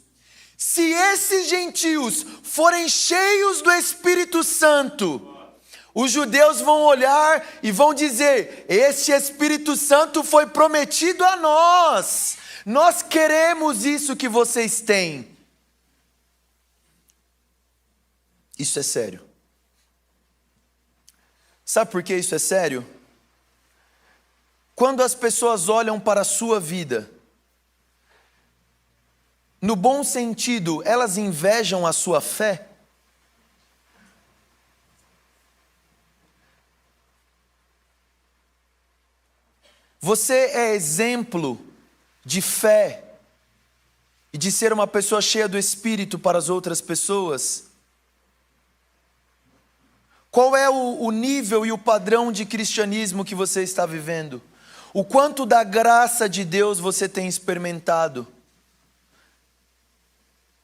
se esses gentios forem cheios do Espírito Santo, os judeus vão olhar e vão dizer, esse Espírito Santo foi prometido a nós. Nós queremos isso que vocês têm. Isso é sério. Sabe por que isso é sério? Quando as pessoas olham para a sua vida, no bom sentido, elas invejam a sua fé? Você é exemplo de fé e de ser uma pessoa cheia do Espírito para as outras pessoas? Qual é o nível e o padrão de cristianismo que você está vivendo? O quanto da graça de Deus você tem experimentado?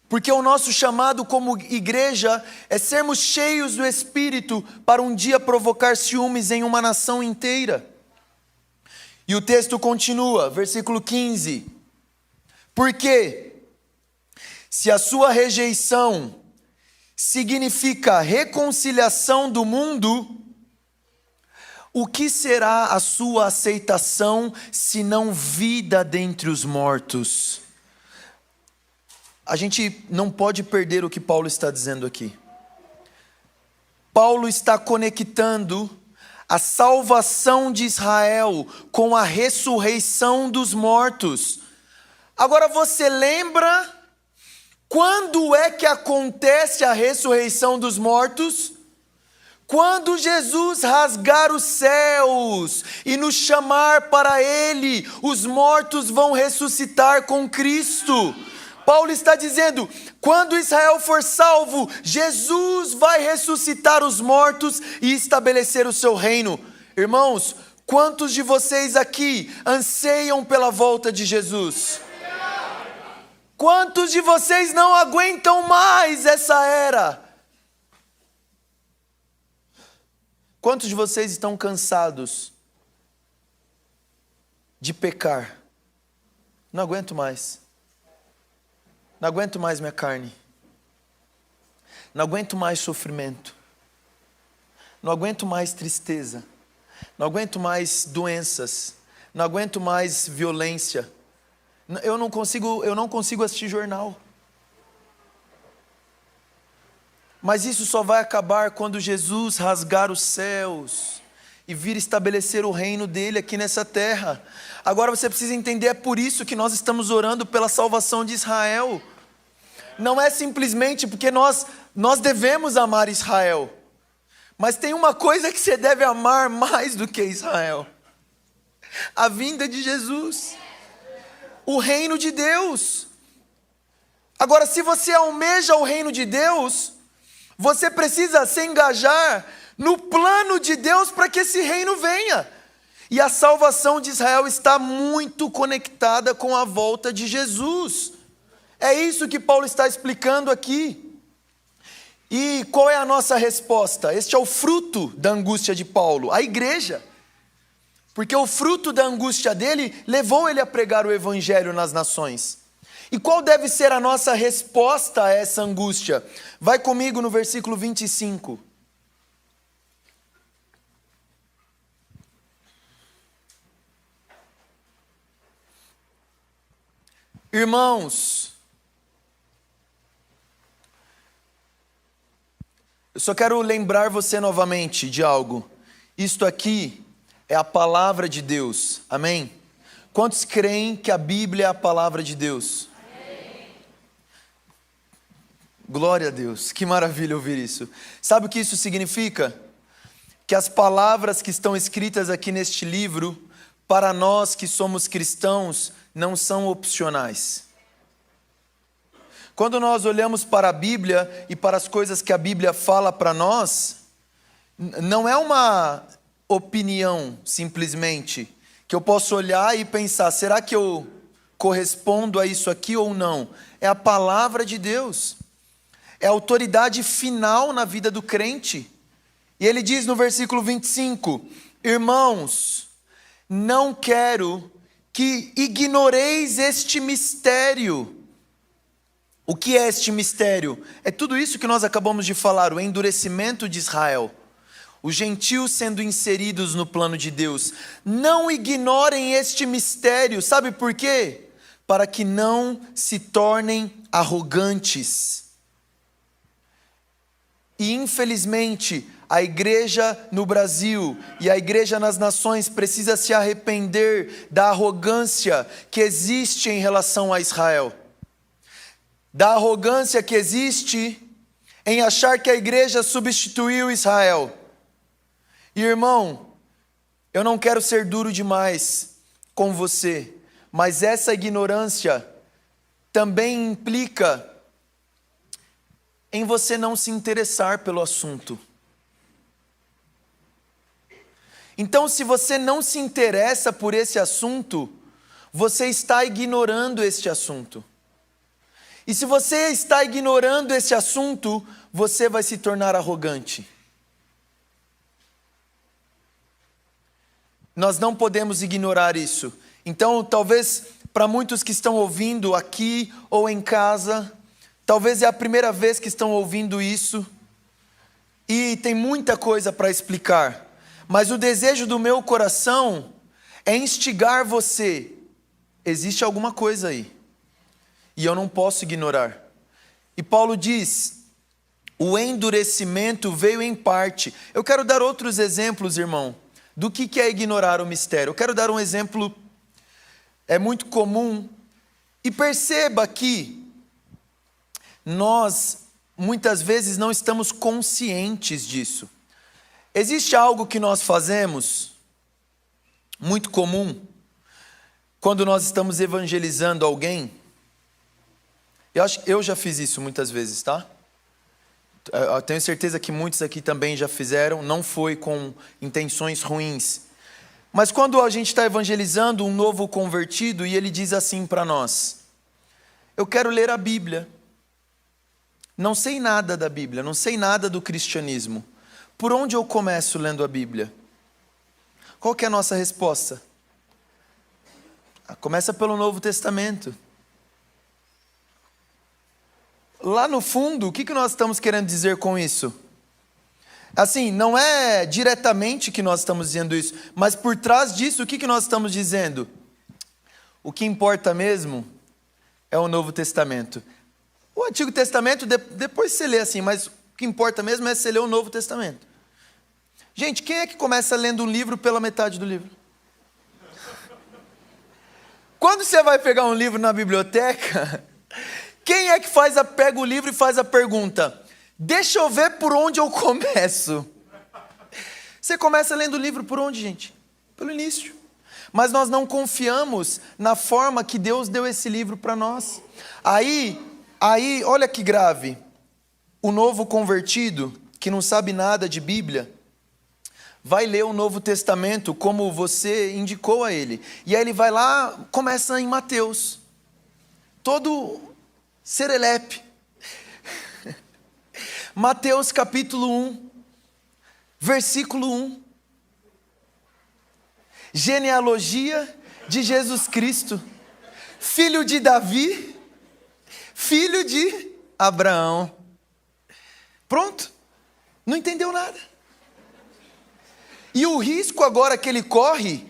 Porque o nosso chamado como igreja é sermos cheios do Espírito para um dia provocar ciúmes em uma nação inteira. E o texto continua, versículo 15. Porque se a sua rejeição significa reconciliação do mundo, o que será a sua aceitação se não vida dentre os mortos? A gente não pode perder o que Paulo está dizendo aqui. Paulo está conectando a salvação de Israel com a ressurreição dos mortos. Agora você lembra quando é que acontece a ressurreição dos mortos? Quando Jesus rasgar os céus e nos chamar para Ele, os mortos vão ressuscitar com Cristo. Paulo está dizendo, quando Israel for salvo, Jesus vai ressuscitar os mortos e estabelecer o seu reino. Irmãos, quantos de vocês aqui anseiam pela volta de Jesus? Quantos de vocês não aguentam mais essa era? Quantos de vocês estão cansados de pecar? Não aguento mais. Não aguento mais minha carne. Não aguento mais sofrimento. Não aguento mais tristeza. Não aguento mais doenças. Não aguento mais violência. Eu não consigo assistir jornal. Mas isso só vai acabar quando Jesus rasgar os céus e vir estabelecer o reino dele aqui nessa terra. Agora você precisa entender, é por isso que nós estamos orando pela salvação de Israel. Não é simplesmente porque nós devemos amar Israel. Mas tem uma coisa que você deve amar mais do que Israel: a vinda de Jesus, o reino de Deus. Agora, se você almeja o reino de Deus, Você precisa se engajar no plano de Deus para que esse reino venha. E a salvação de Israel está muito conectada com a volta de Jesus. É isso que Paulo está explicando aqui. E qual é a nossa resposta? Este é o fruto da angústia de Paulo, a igreja. Porque o fruto da angústia dele levou ele a pregar o evangelho nas nações. E qual deve ser a nossa resposta a essa angústia? Vai comigo no versículo 25. Irmãos, eu só quero lembrar você novamente de algo. Isto aqui é a palavra de Deus, amém? Quantos creem que a Bíblia é a palavra de Deus? Amém. Glória a Deus, que maravilha ouvir isso. Sabe o que isso significa? Que as palavras que estão escritas aqui neste livro, para nós que somos cristãos, não são opcionais. Quando nós olhamos para a Bíblia e para as coisas que a Bíblia fala para nós, não é uma opinião simplesmente, que eu posso olhar e pensar, será que eu correspondo a isso aqui ou não? É a palavra de Deus, é a autoridade final na vida do crente. E ele diz no versículo 25, irmãos, não quero que ignoreis este mistério. O que é este mistério? É tudo isso que nós acabamos de falar, o endurecimento de Israel. Os gentios sendo inseridos no plano de Deus. Não ignorem este mistério, sabe por quê? Para que não se tornem arrogantes. E infelizmente, a igreja no Brasil e a igreja nas nações precisa se arrepender da arrogância que existe em relação a Israel. Da arrogância que existe em achar que a igreja substituiu Israel. E irmão, eu não quero ser duro demais com você, mas essa ignorância também implica em você não se interessar pelo assunto. Então, se você não se interessa por esse assunto, você está ignorando este assunto. E se você está ignorando esse assunto, você vai se tornar arrogante. Nós não podemos ignorar isso. Então, talvez para muitos que estão ouvindo aqui ou em casa, talvez é a primeira vez que estão ouvindo isso, e tem muita coisa para explicar. Mas o desejo do meu coração é instigar você. Existe alguma coisa aí, e eu não posso ignorar. E Paulo diz, o endurecimento veio em parte. Eu quero dar outros exemplos, irmão, do que é ignorar o mistério. Eu quero dar um exemplo, é muito comum, e perceba que nós muitas vezes não estamos conscientes disso. Existe algo que nós fazemos, muito comum, quando nós estamos evangelizando alguém. Eu já fiz isso muitas vezes, tá? Eu tenho certeza que muitos aqui também já fizeram, não foi com intenções ruins. Mas quando a gente está evangelizando um novo convertido e ele diz assim para nós, eu quero ler a Bíblia, não sei nada da Bíblia, não sei nada do cristianismo, por onde eu começo lendo a Bíblia? Qual que é a nossa resposta? Começa pelo Novo Testamento. Lá no fundo, o que nós estamos querendo dizer com isso? Assim, não é diretamente que nós estamos dizendo isso, mas por trás disso, o que nós estamos dizendo? O que importa mesmo é o Novo Testamento. O Antigo Testamento, depois você lê assim, mas o que importa mesmo é você ler o Novo Testamento. Gente, quem é que começa lendo um livro pela metade do livro? Quando você vai pegar um livro na biblioteca, quem é que pega o livro e faz a pergunta? Deixa eu ver por onde eu começo. Você começa lendo o livro por onde, gente? Pelo início. Mas nós não confiamos na forma que Deus deu esse livro para nós. Aí, olha que grave. o novo convertido, que não sabe nada de Bíblia, vai ler o Novo Testamento como você indicou a ele. E aí ele vai lá, começa em Mateus. Todo serelepe. Mateus capítulo 1, versículo 1. Genealogia de Jesus Cristo, filho de Davi, filho de Abraão. Pronto, não entendeu nada. E o risco agora que ele corre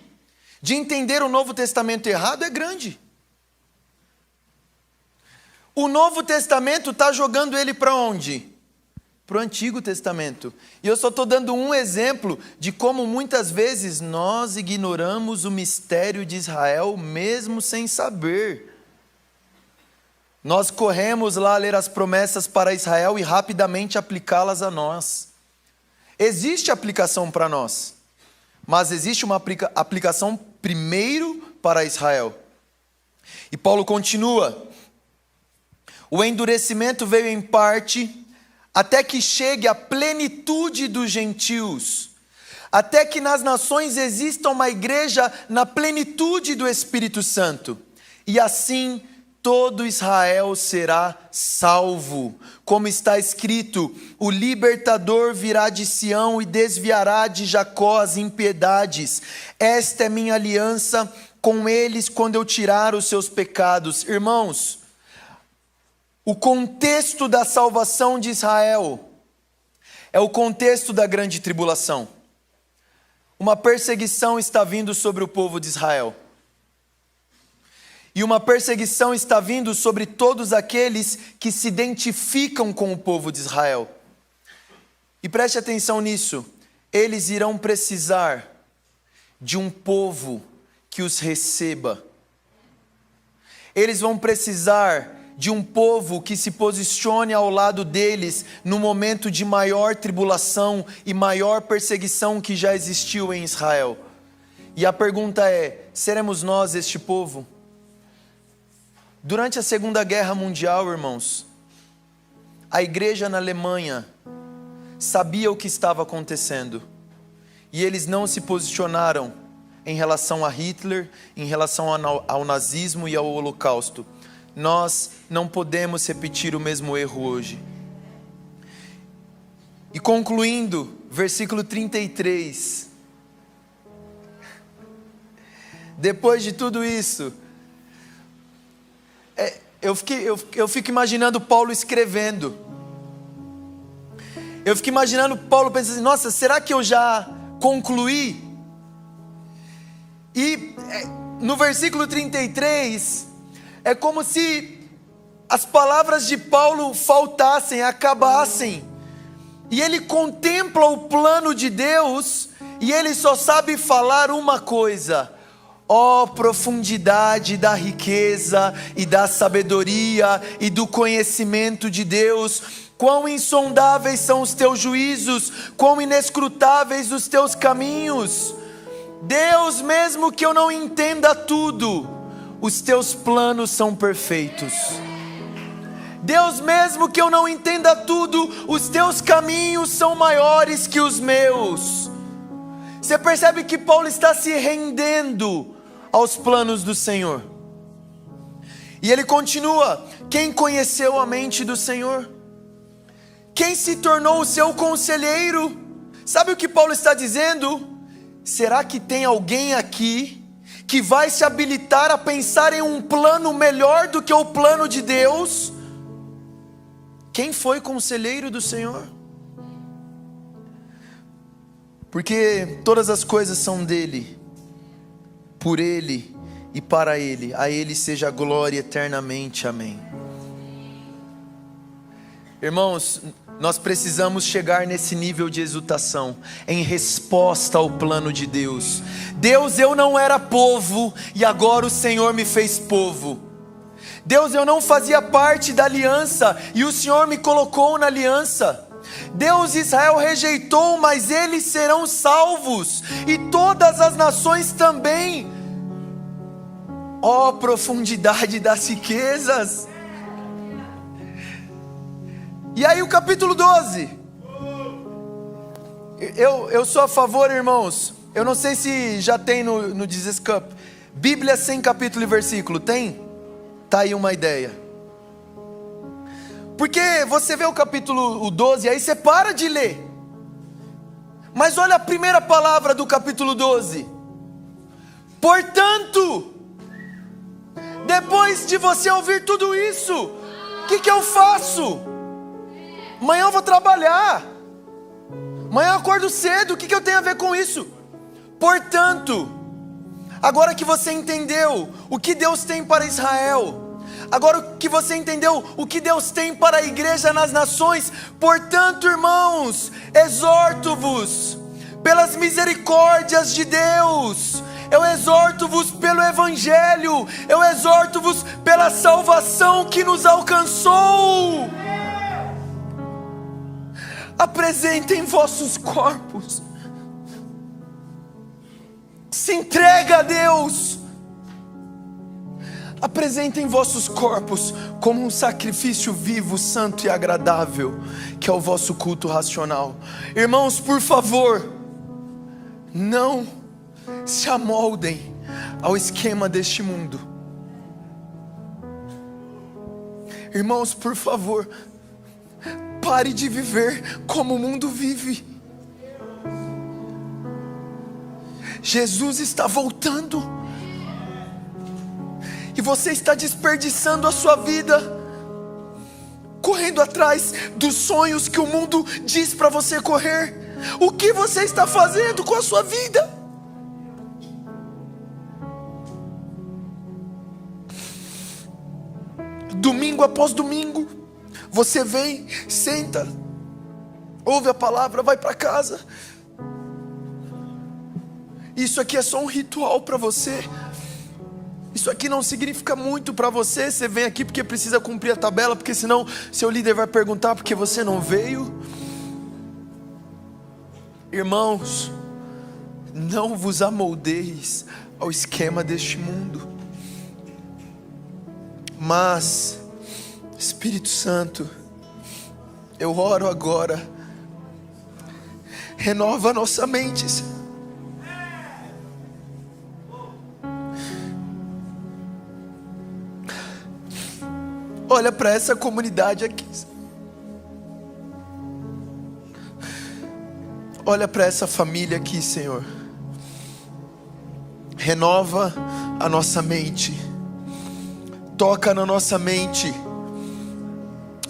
de entender o Novo Testamento errado é grande. O Novo Testamento está jogando ele para onde? Para o Antigo Testamento. E eu só estou dando um exemplo de como muitas vezes nós ignoramos o mistério de Israel mesmo sem saber. Nós corremos lá a ler as promessas para Israel e rapidamente aplicá-las a nós. Existe aplicação para nós, mas existe uma aplicação primeiro para Israel. E Paulo continua: o endurecimento veio em parte, até que chegue a plenitude dos gentios, até que nas nações exista uma igreja na plenitude do Espírito Santo, e assim todo Israel será salvo. Como está escrito: o libertador virá de Sião e desviará de Jacó as impiedades. Esta é minha aliança com eles quando eu tirar os seus pecados. Irmãos, o contexto da salvação de Israel é o contexto da grande tribulação. Uma perseguição está vindo sobre o povo de Israel. E uma perseguição está vindo sobre todos aqueles que se identificam com o povo de Israel. E preste atenção nisso: eles irão precisar de um povo que os receba. Eles vão precisar de um povo que se posicione ao lado deles no momento de maior tribulação e maior perseguição que já existiu em Israel. E a pergunta é: seremos nós este povo? Durante a Segunda Guerra Mundial, irmãos, a igreja na Alemanha sabia o que estava acontecendo. E eles não se posicionaram em relação a Hitler, em relação ao nazismo e ao Holocausto. Nós não podemos repetir o mesmo erro hoje. E concluindo, versículo 33. Depois de tudo isso, eu fico imaginando Paulo escrevendo. Eu fico imaginando Paulo pensando assim: nossa, será que eu já concluí? E no versículo 33, é como se as palavras de Paulo faltassem, acabassem. E ele contempla o plano de Deus e ele só sabe falar uma coisa: ó profundidade da riqueza e da sabedoria e do conhecimento de Deus, quão insondáveis são os teus juízos, quão inescrutáveis os teus caminhos. Deus, mesmo que eu não entenda tudo, os teus planos são perfeitos. Deus, mesmo que eu não entenda tudo, os teus caminhos são maiores que os meus. Você percebe que Paulo está se rendendo aos planos do Senhor. E ele continua: quem conheceu a mente do Senhor? Quem se tornou o seu conselheiro? Sabe o que Paulo está dizendo? Será que tem alguém aqui que vai se habilitar a pensar em um plano melhor do que o plano de Deus? Quem foi conselheiro do Senhor? Porque todas as coisas são dele, por ele e para ele. A ele seja a glória eternamente. Amém. Irmãos, nós precisamos chegar nesse nível de exultação, em resposta ao plano de Deus. Deus, eu não era povo e agora o Senhor me fez povo. Deus, eu não fazia parte da aliança e o Senhor me colocou na aliança. Deus, Israel rejeitou, mas eles serão salvos, e todas as nações também. Ó profundidade das riquezas! E aí o capítulo 12. Eu sou a favor, irmãos. Eu não sei se já tem no Jesus Cup. Bíblia sem capítulo e versículo, tem? Tá aí uma ideia. Porque você vê o capítulo 12, aí você para de ler. Mas olha a primeira palavra do capítulo 12. Portanto, depois de você ouvir tudo isso, o que eu faço? Amanhã eu vou trabalhar. Amanhã eu acordo cedo, o que eu tenho a ver com isso? Portanto, agora que você entendeu o que Deus tem para Israel, agora que você entendeu o que Deus tem para a igreja nas nações, portanto, irmãos, exorto-vos pelas misericórdias de Deus, eu exorto-vos pelo Evangelho, eu exorto-vos pela salvação que nos alcançou. Apresentem vossos corpos, se entrega a Deus. Apresentem vossos corpos como um sacrifício vivo, santo e agradável, que é o vosso culto racional. Irmãos, por favor, não se amoldem ao esquema deste mundo. Irmãos, por favor, pare de viver como o mundo vive. Jesus está voltando. E você está desperdiçando a sua vida, correndo atrás dos sonhos que o mundo diz para você correr. O que você está fazendo com a sua vida? Domingo após domingo, você vem, senta, ouve a palavra, vai para casa. Isso aqui é só um ritual para você. Isso aqui não significa muito para você. Você vem aqui porque precisa cumprir a tabela, porque senão seu líder vai perguntar porque você não veio. Irmãos, não vos amoldeis ao esquema deste mundo, mas, Espírito Santo, eu oro agora, renova a nossa mente, Senhor. Olha para essa comunidade aqui. Olha para essa família aqui, Senhor. Renova a nossa mente. Toca na nossa mente.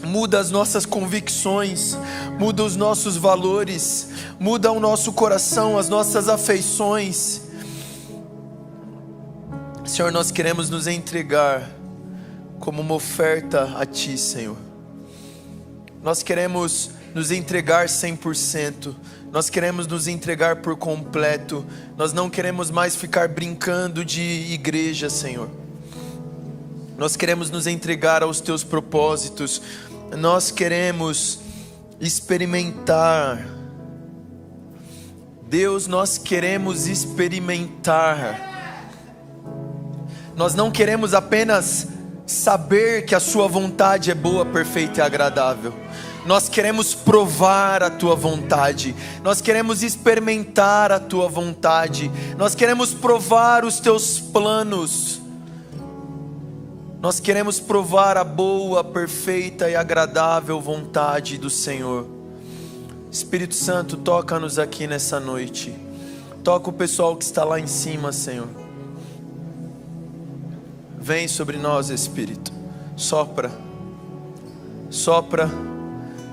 Muda as nossas convicções. Muda os nossos valores. Muda o nosso coração, as nossas afeições. Senhor, nós queremos nos entregar como uma oferta a Ti, Senhor. Nós queremos nos entregar 100%. Nós queremos nos entregar por completo. Nós não queremos mais ficar brincando de igreja, Senhor. Nós queremos nos entregar aos Teus propósitos. Nós queremos experimentar. Deus, nós queremos experimentar. Nós não queremos apenas saber que a Sua vontade é boa, perfeita e agradável. Nós queremos provar a Tua vontade. Nós queremos experimentar a Tua vontade. Nós queremos provar os Teus planos. Nós queremos provar a boa, perfeita e agradável vontade do Senhor. Espírito Santo, toca-nos aqui nessa noite. Toca o pessoal que está lá em cima, Senhor. Vem sobre nós, Espírito. Sopra. Sopra.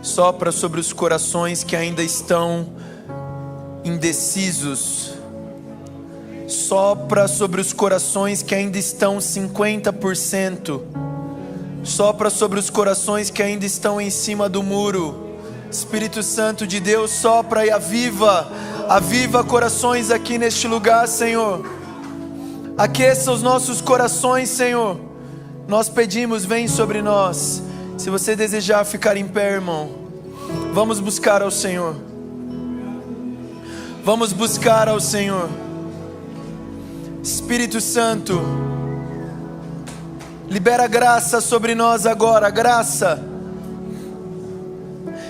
Sopra sobre os corações que ainda estão indecisos. Sopra sobre os corações que ainda estão 50%. Sopra sobre os corações que ainda estão em cima do muro. Espírito Santo de Deus, sopra e aviva. Aviva corações aqui neste lugar, Senhor. Aqueça os nossos corações, Senhor. Nós pedimos, vem sobre nós. Se você desejar ficar em pé, irmão, vamos buscar ao Senhor. Vamos buscar ao Senhor. Espírito Santo, libera graça sobre nós agora, graça.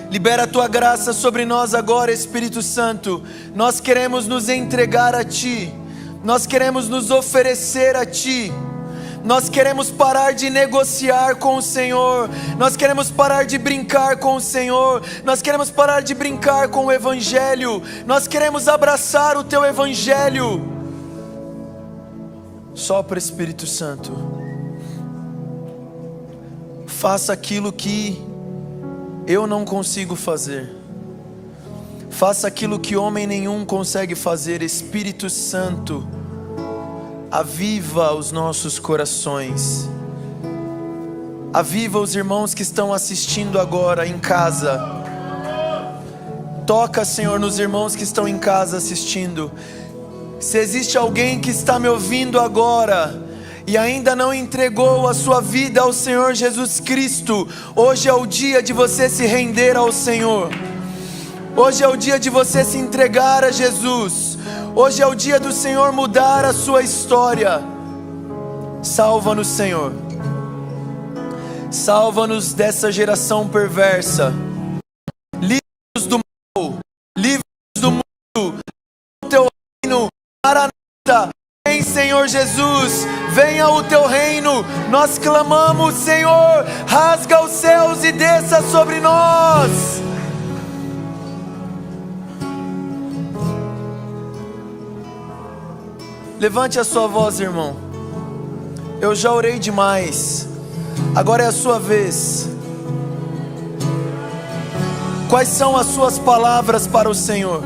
Libera a tua graça sobre nós agora, Espírito Santo. Nós queremos nos entregar a Ti. Nós queremos nos oferecer a Ti. Nós queremos parar de negociar com o Senhor. Nós queremos parar de brincar com o Senhor. Nós queremos parar de brincar com o Evangelho. Nós queremos abraçar o Teu Evangelho. Sopra, Espírito Santo. Faça aquilo que eu não consigo fazer. Faça aquilo que homem nenhum consegue fazer. Espírito Santo, aviva os nossos corações. Aviva os irmãos que estão assistindo agora em casa. Toca, Senhor, nos irmãos que estão em casa assistindo. Se existe alguém que está me ouvindo agora e ainda não entregou a sua vida ao Senhor Jesus Cristo, hoje é o dia de você se render ao Senhor. Hoje é o dia de você se entregar a Jesus. Hoje é o dia do Senhor mudar a sua história. Salva-nos, Senhor. Salva-nos dessa geração perversa. Livra-nos do mal. Livra-nos do mundo. O Teu reino. Maranata. Vem, Senhor Jesus. Venha o Teu reino. Nós clamamos, Senhor. Rasga os céus e desça sobre nós. Levante a sua voz, irmão. Eu já orei demais. Agora é a sua vez. Quais são as suas palavras para o Senhor?